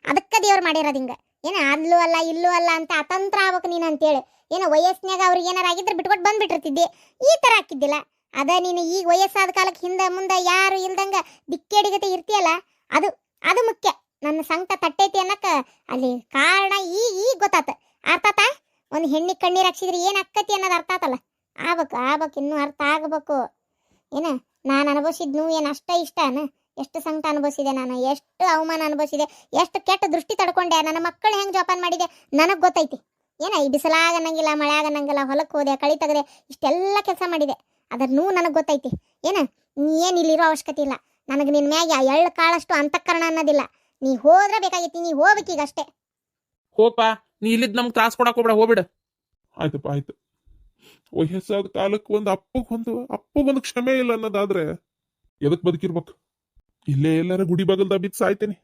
ಅದಕ್ಕೆ ದೇವ್ರು ಮಾಡಿರೋದು ಹಿಂಗೆ ಏನ ಅಲ್ಲೂ ಅಲ್ಲ ಇಲ್ಲೂ ಅಲ್ಲ ಅಂತ ಅತಂತ್ರ ಆಗ್ಬೇಕು ನೀನು ಅಂತೇಳಿ ಏನೋ ವಯಸ್ಸಿನಾಗ ಅವ್ರಿಗೆ ಏನಾರ ಆಗಿದ್ರೆ ಬಿಟ್ಕೊಟ್ಟು ಬಂದ್ಬಿಟ್ಟಿರ್ತಿದ್ದೆ ಈ ಥರ ಹಾಕಿದ್ದಿಲ್ಲ ಅದ ನೀನು ಈಗ ವಯಸ್ಸಾದ ಕಾಲಕ್ಕೆ ಹಿಂದೆ ಮುಂದೆ ಯಾರು ಇಲ್ದಂಗ ದಿಕ್ಕೇಡಿಗತೆ ಇರ್ತೀಯಲ್ಲ ಅದು ಅದು ಮುಖ್ಯ ನನ್ನ ಸಂಕಟ ತಟ್ಟೈತಿ ಅನ್ನಕ್ಕೆ ಅಲ್ಲಿ ಕಾರಣ ಈಗ ಗೊತ್ತಾತ ಅರ್ಥಾತ ಒಂದು ಹೆಣ್ಣಿಗೆ ಕಣ್ಣೀರು ಹಾಕ್ಸಿದ್ರೆ ಏನು ಅಕ್ಕತಿ ಅನ್ನೋದು ಅರ್ಥ ಆತಲ್ಲ ಆಗ್ಬೇಕು ಇನ್ನೂ ಅರ್ಥ ಆಗಬೇಕು ಏನ ನಾನು ಅನುಭವಿಸಿದ್ನು ಏನು ಅಷ್ಟ ಇಷ್ಟನ ಎಷ್ಟು ಸಂಕಟ ಅನುಭವಿಸಿದೆ ನಾನು ಎಷ್ಟು ಅವಮಾನ ಅನುಭವಿಸಿದೆ ಎಷ್ಟು ಕೆಟ್ಟ ದೃಷ್ಟಿ ತಡ್ಕೊಂಡೆ ನನ್ನ ಮಕ್ಕಳು ಹೆಂಗೆ ಜೋಪಾನ ಮಾಡಿದೆ ನನಗೆ ಗೊತ್ತೈತಿ ಏನ ಈ ಬಿಸಿಲಾಗ ಅನ್ನಂಗಿಲ್ಲ ಮಳೆ ಆಗನ್ನಂಗಿಲ್ಲ ಹೊಲಕ್ಕೆ ಹೋದೆ ಕಳಿ ತೆಗೆದೆ ಇಷ್ಟೆಲ್ಲ ಕೆಲಸ ಮಾಡಿದೆ ಅದ್ರೂ ನನಗೆ ಗೊತ್ತೈತಿ ಏನ ನೀ ಏನು ಇಲ್ಲಿರೋ ಅವಶ್ಯಕತೆ ಇಲ್ಲ ನನಗೆ ನಿನ್ನ ಮ್ಯಾಗ ಎಳ್ಳು ಕಾಳಷ್ಟು ಅಂತಃಕರಣ ಅನ್ನೋದಿಲ್ಲ ನೀ ಹೋದ್ರೆ ಬೇಕಾಗೈತಿ ನೀ ಹೋಗ್ಬೇಕೀಗ ಅಷ್ಟೇ ಹೋಪ ನೀ ಇಲ್ಲಿದ್ ನಮ್ಗೆ ತ್ರಾಸ ಕೊಡಕ್ ಹೋಗ್ಬೇಡ ಹೋಗ್ಬಿಡ ಆಯ್ತಪ್ಪ ಆಯ್ತು ವಯಸ್ಸಾದ ಕಾಲಕ್ಕೆ ಒಂದು ಅಪ್ಪಗೊಂದು ಕ್ಷಮೆ ಇಲ್ಲ ಅನ್ನೋದಾದ್ರೆ ಎದಕ್ ಬದುಕಿರ್ಬೇಕು ಇಲ್ಲೇ ಎಲ್ಲಾರ ಗುಡಿ ಬಾಗಲ್ದ ಬಿದ್ದು ಸಾಯ್ತೇನೆ